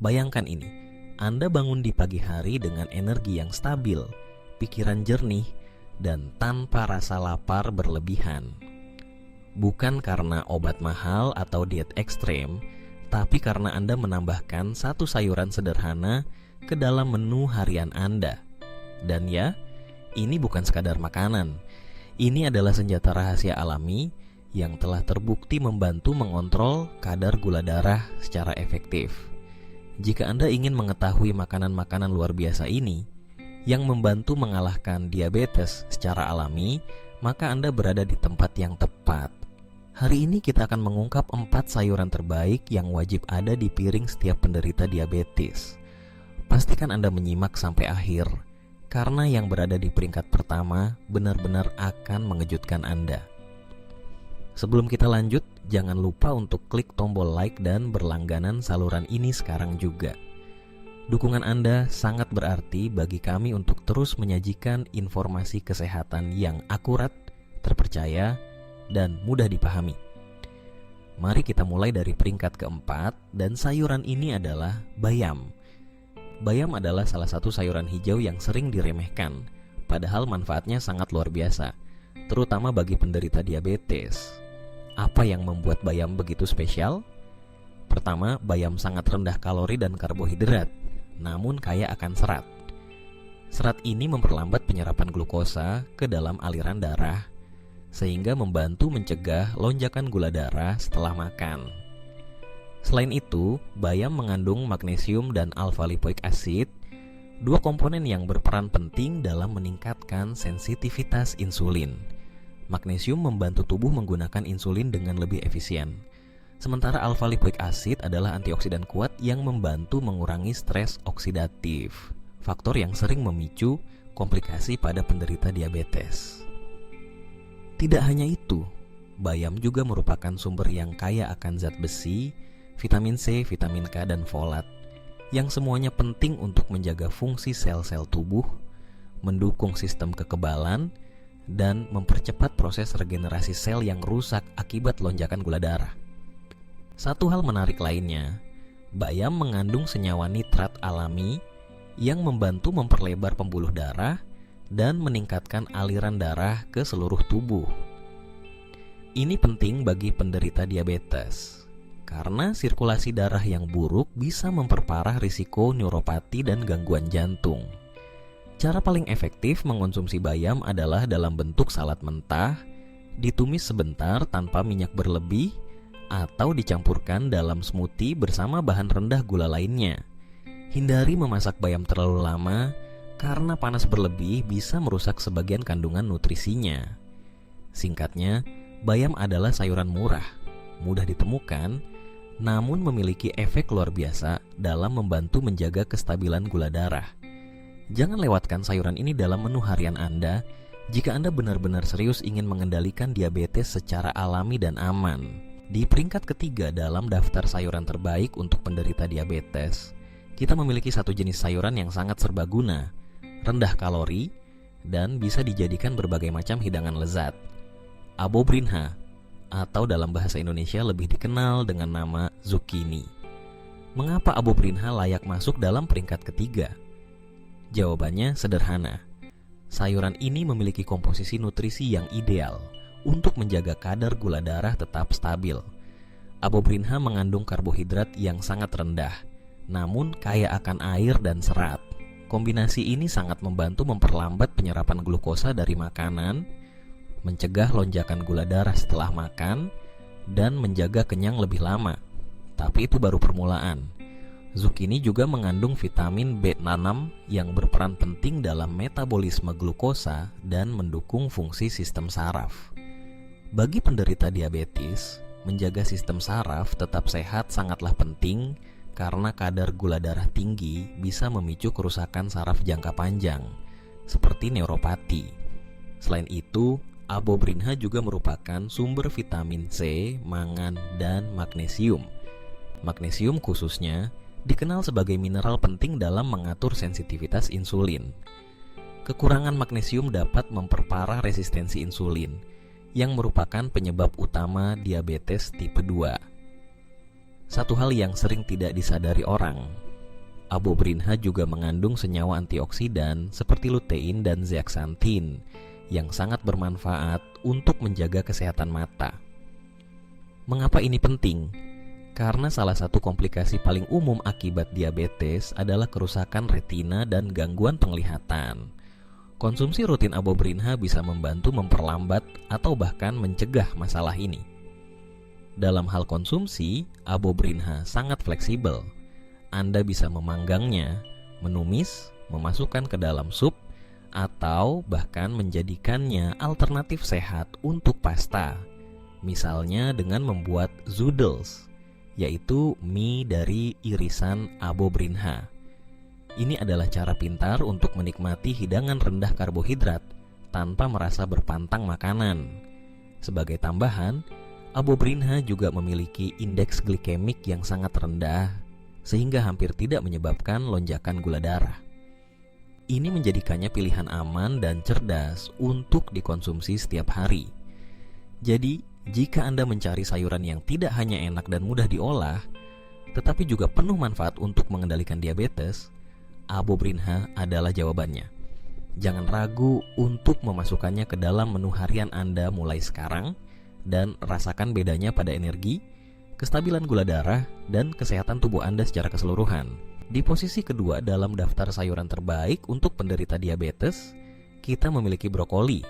Bayangkan ini, Anda bangun di pagi hari dengan energi yang stabil, pikiran jernih, dan tanpa rasa lapar berlebihan. Bukan karena obat mahal atau diet ekstrem, tapi karena Anda menambahkan satu sayuran sederhana ke dalam menu harian Anda. Dan ya, ini bukan sekadar makanan. Ini adalah senjata rahasia alami yang telah terbukti membantu mengontrol kadar gula darah secara efektif. Jika Anda ingin mengetahui makanan-makanan luar biasa ini yang membantu mengalahkan diabetes secara alami, maka Anda berada di tempat yang tepat. Hari ini kita akan mengungkap 4 sayuran terbaik yang wajib ada di piring setiap penderita diabetes. Pastikan Anda menyimak sampai akhir, karena yang berada di peringkat pertama benar-benar akan mengejutkan Anda. Sebelum kita lanjut, jangan lupa untuk klik tombol like dan berlangganan saluran ini sekarang juga. Dukungan Anda sangat berarti bagi kami untuk terus menyajikan informasi kesehatan yang akurat, terpercaya, dan mudah dipahami. Mari kita mulai dari peringkat keempat, dan sayuran ini adalah bayam. Bayam adalah salah satu sayuran hijau yang sering diremehkan, padahal manfaatnya sangat luar biasa, terutama bagi penderita diabetes. Apa yang membuat bayam begitu spesial? Pertama, bayam sangat rendah kalori dan karbohidrat, namun kaya akan serat. Serat ini memperlambat penyerapan glukosa ke dalam aliran darah, sehingga membantu mencegah lonjakan gula darah setelah makan. Selain itu, bayam mengandung magnesium dan alfa-lipoik acid, dua komponen yang berperan penting dalam meningkatkan sensitivitas insulin. Magnesium membantu tubuh menggunakan insulin dengan lebih efisien, sementara alfa-lipoik acid adalah antioksidan kuat yang membantu mengurangi stres oksidatif, faktor yang sering memicu komplikasi pada penderita diabetes. Tidak hanya itu, bayam juga merupakan sumber yang kaya akan zat besi, vitamin C, vitamin K, dan folat, yang semuanya penting untuk menjaga fungsi sel-sel tubuh, mendukung sistem kekebalan, dan mempercepat proses regenerasi sel yang rusak akibat lonjakan gula darah. Satu hal menarik lainnya, bayam mengandung senyawa nitrat alami yang membantu memperlebar pembuluh darah dan meningkatkan aliran darah ke seluruh tubuh. Ini penting bagi penderita diabetes, karena sirkulasi darah yang buruk bisa memperparah risiko neuropati dan gangguan jantung. Cara paling efektif mengonsumsi bayam adalah dalam bentuk salad mentah, ditumis sebentar tanpa minyak berlebih, atau dicampurkan dalam smoothie bersama bahan rendah gula lainnya. Hindari memasak bayam terlalu lama, karena panas berlebih bisa merusak sebagian kandungan nutrisinya. Singkatnya, bayam adalah sayuran murah, mudah ditemukan, namun memiliki efek luar biasa dalam membantu menjaga kestabilan gula darah. Jangan lewatkan sayuran ini dalam menu harian Anda jika Anda benar-benar serius ingin mengendalikan diabetes secara alami dan aman. Di peringkat ketiga dalam daftar sayuran terbaik untuk penderita diabetes, kita memiliki satu jenis sayuran yang sangat serbaguna, rendah kalori, dan bisa dijadikan berbagai macam hidangan lezat. Abobrinha, atau dalam bahasa Indonesia lebih dikenal dengan nama zucchini. Mengapa abobrinha layak masuk dalam peringkat ketiga? Jawabannya sederhana. Sayuran ini memiliki komposisi nutrisi yang ideal untuk menjaga kadar gula darah tetap stabil. Abobrinha mengandung karbohidrat yang sangat rendah, namun kaya akan air dan serat. Kombinasi ini sangat membantu memperlambat penyerapan glukosa dari makanan, mencegah lonjakan gula darah setelah makan, dan menjaga kenyang lebih lama. Tapi itu baru permulaan. Zucchini juga mengandung vitamin B6 yang berperan penting dalam metabolisme glukosa dan mendukung fungsi sistem saraf. Bagi penderita diabetes, menjaga sistem saraf tetap sehat sangatlah penting, karena kadar gula darah tinggi bisa memicu kerusakan saraf jangka panjang, seperti neuropati. Selain itu, abobrinha juga merupakan sumber vitamin C, mangan, dan magnesium. Magnesium khususnya dikenal sebagai mineral penting dalam mengatur sensitivitas insulin. Kekurangan magnesium dapat memperparah resistensi insulin, yang merupakan penyebab utama diabetes tipe 2. Satu hal yang sering tidak disadari orang, Abobrinha juga mengandung senyawa antioksidan seperti lutein dan zeaxanthin yang sangat bermanfaat untuk menjaga kesehatan mata. Mengapa ini penting? Karena salah satu komplikasi paling umum akibat diabetes adalah kerusakan retina dan gangguan penglihatan. Konsumsi rutin Abobrinha bisa membantu memperlambat atau bahkan mencegah masalah ini. Dalam hal konsumsi, Abobrinha sangat fleksibel. Anda bisa memanggangnya, menumis, memasukkan ke dalam sup, atau bahkan menjadikannya alternatif sehat untuk pasta. Misalnya dengan membuat zoodles, yaitu mie dari irisan Abobrinha. Ini adalah cara pintar untuk menikmati hidangan rendah karbohidrat tanpa merasa berpantang makanan. Sebagai tambahan, Abobrinha juga memiliki indeks glikemik yang sangat rendah, sehingga hampir tidak menyebabkan lonjakan gula darah. Ini menjadikannya pilihan aman dan cerdas untuk dikonsumsi setiap hari. Jadi, jika Anda mencari sayuran yang tidak hanya enak dan mudah diolah, tetapi juga penuh manfaat untuk mengendalikan diabetes, Abobrinha adalah jawabannya. Jangan ragu untuk memasukkannya ke dalam menu harian Anda mulai sekarang dan rasakan bedanya pada energi, kestabilan gula darah, dan kesehatan tubuh Anda secara keseluruhan. Di posisi kedua dalam daftar sayuran terbaik untuk penderita diabetes, kita memiliki brokoli,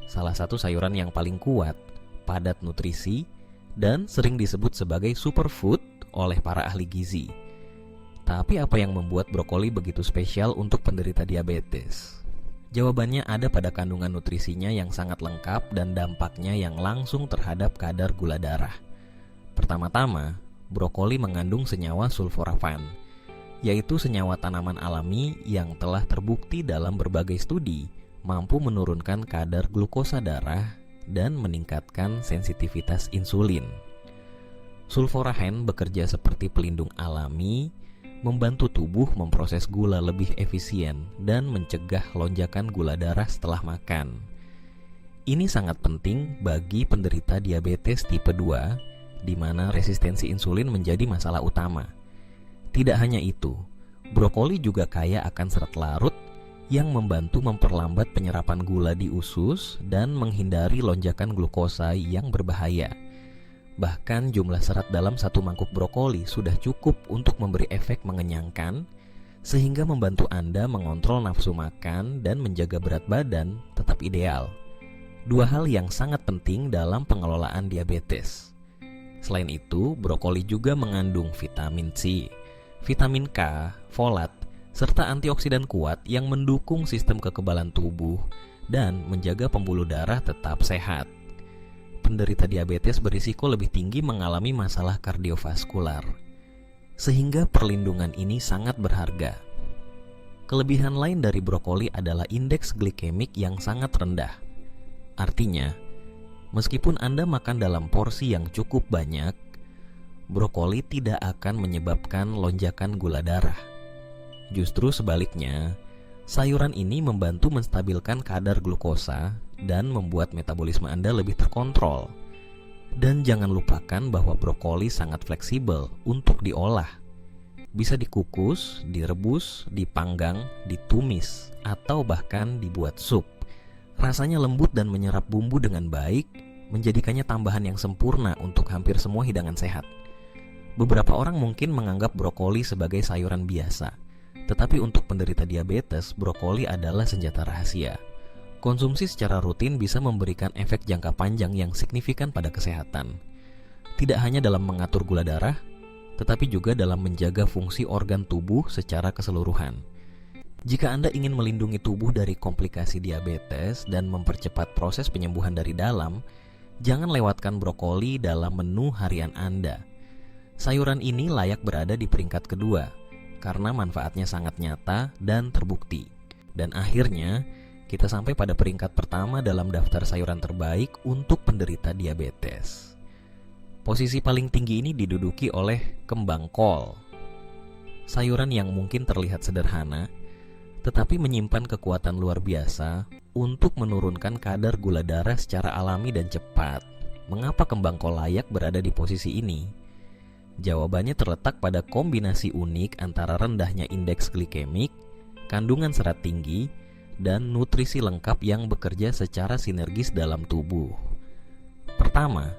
salah satu sayuran yang paling kuat, padat nutrisi, dan sering disebut sebagai superfood oleh para ahli gizi. Tapi apa yang membuat brokoli begitu spesial untuk penderita diabetes? Jawabannya ada pada kandungan nutrisinya yang sangat lengkap dan dampaknya yang langsung terhadap kadar gula darah. Pertama-tama, brokoli mengandung senyawa sulforafan, yaitu senyawa tanaman alami yang telah terbukti dalam berbagai studi mampu menurunkan kadar glukosa darah dan meningkatkan sensitivitas insulin. Sulforahen bekerja seperti pelindung alami, membantu tubuh memproses gula lebih efisien dan mencegah lonjakan gula darah setelah makan. Ini sangat penting bagi penderita diabetes tipe 2, di mana resistensi insulin menjadi masalah utama. Tidak hanya itu, brokoli juga kaya akan serat larut yang membantu memperlambat penyerapan gula di usus dan menghindari lonjakan glukosa yang berbahaya. Bahkan jumlah serat dalam satu mangkuk brokoli sudah cukup untuk memberi efek mengenyangkan, sehingga membantu Anda mengontrol nafsu makan dan menjaga berat badan tetap ideal. Dua hal yang sangat penting dalam pengelolaan diabetes. Selain itu, brokoli juga mengandung vitamin C, vitamin K, folat, serta antioksidan kuat yang mendukung sistem kekebalan tubuh dan menjaga pembuluh darah tetap sehat. Penderita diabetes berisiko lebih tinggi mengalami masalah kardiovaskular, sehingga perlindungan ini sangat berharga. Kelebihan lain dari brokoli adalah indeks glikemik yang sangat rendah. Artinya, meskipun Anda makan dalam porsi yang cukup banyak, brokoli tidak akan menyebabkan lonjakan gula darah. Justru sebaliknya, sayuran ini membantu menstabilkan kadar glukosa dan membuat metabolisme Anda lebih terkontrol. Dan jangan lupakan bahwa brokoli sangat fleksibel untuk diolah. Bisa dikukus, direbus, dipanggang, ditumis, atau bahkan dibuat sup. Rasanya lembut dan menyerap bumbu dengan baik, menjadikannya tambahan yang sempurna untuk hampir semua hidangan sehat. Beberapa orang mungkin menganggap brokoli sebagai sayuran biasa, tetapi untuk penderita diabetes, brokoli adalah senjata rahasia. Konsumsi secara rutin bisa memberikan efek jangka panjang yang signifikan pada kesehatan. Tidak hanya dalam mengatur gula darah, tetapi juga dalam menjaga fungsi organ tubuh secara keseluruhan. Jika Anda ingin melindungi tubuh dari komplikasi diabetes dan mempercepat proses penyembuhan dari dalam, jangan lewatkan brokoli dalam menu harian Anda. Sayuran ini layak berada di peringkat kedua, karena manfaatnya sangat nyata dan terbukti. Dan akhirnya, kita sampai pada peringkat pertama dalam daftar sayuran terbaik untuk penderita diabetes. Posisi paling tinggi ini diduduki oleh kembang kol. Sayuran yang mungkin terlihat sederhana, tetapi menyimpan kekuatan luar biasa untuk menurunkan kadar gula darah secara alami dan cepat. Mengapa kembang kol layak berada di posisi ini? Jawabannya terletak pada kombinasi unik antara rendahnya indeks glikemik, kandungan serat tinggi, dan nutrisi lengkap yang bekerja secara sinergis dalam tubuh. Pertama,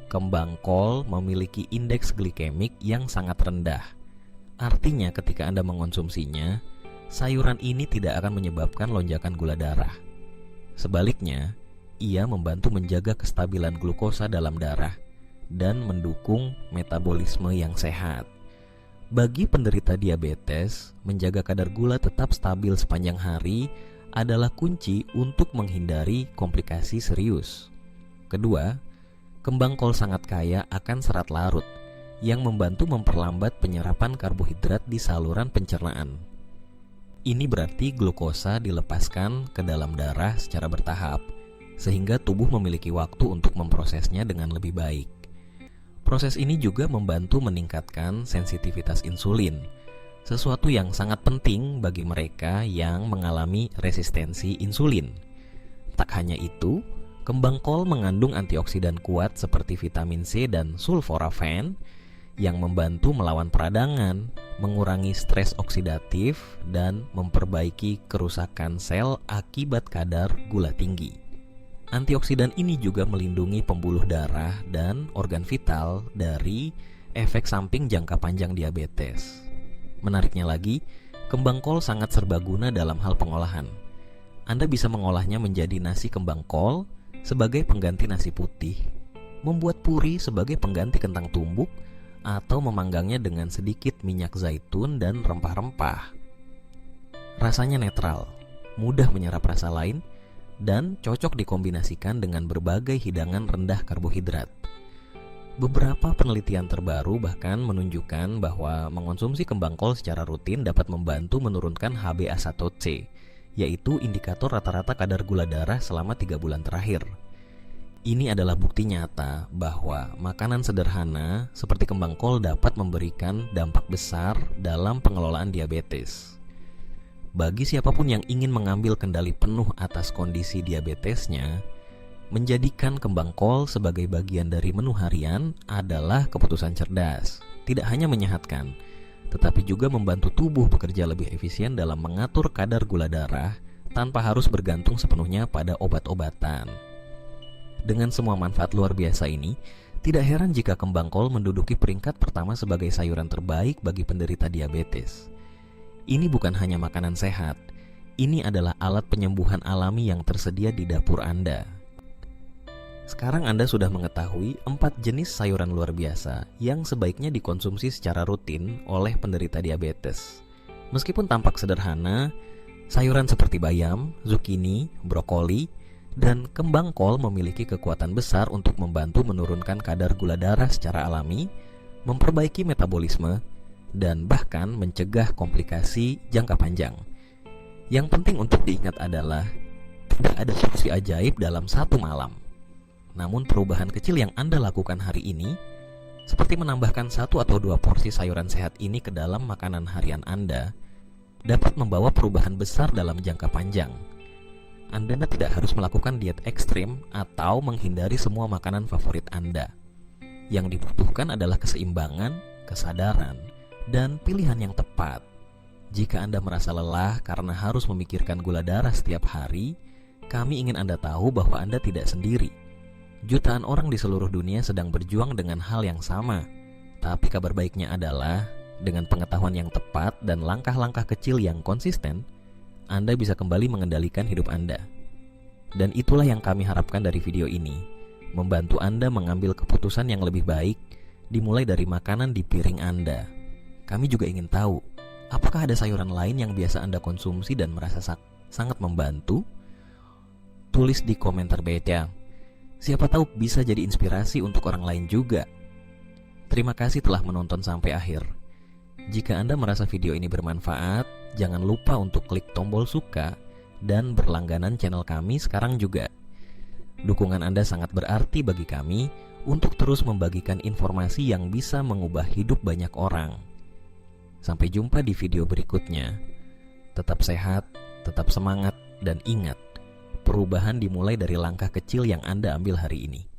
kembang kol memiliki indeks glikemik yang sangat rendah. Artinya ketika Anda mengonsumsinya, sayuran ini tidak akan menyebabkan lonjakan gula darah. Sebaliknya, ia membantu menjaga kestabilan glukosa dalam darah dan mendukung metabolisme yang sehat. Bagi penderita diabetes, menjaga kadar gula tetap stabil sepanjang hari adalah kunci untuk menghindari komplikasi serius. Kedua, kembang kol sangat kaya akan serat larut yang membantu memperlambat penyerapan karbohidrat di saluran pencernaan. Ini berarti glukosa dilepaskan ke dalam darah secara bertahap, sehingga tubuh memiliki waktu untuk memprosesnya dengan lebih baik. Proses ini juga membantu meningkatkan sensitivitas insulin, sesuatu yang sangat penting bagi mereka yang mengalami resistensi insulin. Tak hanya itu, kembang kol mengandung antioksidan kuat seperti vitamin C dan sulforafen yang membantu melawan peradangan, mengurangi stres oksidatif, dan memperbaiki kerusakan sel akibat kadar gula tinggi. Antioksidan ini juga melindungi pembuluh darah dan organ vital dari efek samping jangka panjang diabetes. Menariknya lagi, kembang kol sangat serbaguna dalam hal pengolahan. Anda bisa mengolahnya menjadi nasi kembang kol sebagai pengganti nasi putih, membuat puri sebagai pengganti kentang tumbuk, atau memanggangnya dengan sedikit minyak zaitun dan rempah-rempah. Rasanya netral, mudah menyerap rasa lain, dan cocok dikombinasikan dengan berbagai hidangan rendah karbohidrat. Beberapa penelitian terbaru bahkan menunjukkan bahwa mengonsumsi kembang kol secara rutin dapat membantu menurunkan HbA1c, yaitu indikator rata-rata kadar gula darah selama 3 bulan terakhir. Ini adalah bukti nyata bahwa makanan sederhana seperti kembang kol dapat memberikan dampak besar dalam pengelolaan diabetes. Bagi siapapun yang ingin mengambil kendali penuh atas kondisi diabetesnya, menjadikan kembang kol sebagai bagian dari menu harian adalah keputusan cerdas. Tidak hanya menyehatkan, tetapi juga membantu tubuh bekerja lebih efisien dalam mengatur kadar gula darah tanpa harus bergantung sepenuhnya pada obat-obatan. Dengan semua manfaat luar biasa ini, tidak heran jika kembang kol menduduki peringkat pertama sebagai sayuran terbaik bagi penderita diabetes. Ini bukan hanya makanan sehat, ini adalah alat penyembuhan alami yang tersedia di dapur Anda. Sekarang Anda sudah mengetahui 4 jenis sayuran luar biasa yang sebaiknya dikonsumsi secara rutin oleh penderita diabetes. Meskipun tampak sederhana, sayuran seperti bayam, zucchini, brokoli, dan kembang kol memiliki kekuatan besar untuk membantu menurunkan kadar gula darah secara alami, memperbaiki metabolisme, dan bahkan mencegah komplikasi jangka panjang. Yang penting untuk diingat adalah tidak ada solusi ajaib dalam satu malam. Namun perubahan kecil yang Anda lakukan hari ini, seperti menambahkan 1 atau 2 porsi sayuran sehat ini ke dalam makanan harian Anda, dapat membawa perubahan besar dalam jangka panjang. Anda tidak harus melakukan diet ekstrim atau menghindari semua makanan favorit Anda. Yang dibutuhkan adalah keseimbangan, kesadaran, dan pilihan yang tepat. Jika Anda merasa lelah karena harus memikirkan gula darah setiap hari, kami ingin Anda tahu bahwa Anda tidak sendiri. Jutaan orang di seluruh dunia sedang berjuang dengan hal yang sama. Tapi kabar baiknya adalah, dengan pengetahuan yang tepat dan langkah-langkah kecil yang konsisten, Anda bisa kembali mengendalikan hidup Anda. Dan itulah yang kami harapkan dari video ini, membantu Anda mengambil keputusan yang lebih baik, dimulai dari makanan di piring Anda. Kami juga ingin tahu, apakah ada sayuran lain yang biasa Anda konsumsi dan merasa sangat membantu? Tulis di komentar bawah. Siapa tahu bisa jadi inspirasi untuk orang lain juga. Terima kasih telah menonton sampai akhir. Jika Anda merasa video ini bermanfaat, jangan lupa untuk klik tombol suka dan berlangganan channel kami sekarang juga. Dukungan Anda sangat berarti bagi kami untuk terus membagikan informasi yang bisa mengubah hidup banyak orang. Sampai jumpa di video berikutnya. Tetap sehat, tetap semangat, dan ingat, perubahan dimulai dari langkah kecil yang Anda ambil hari ini.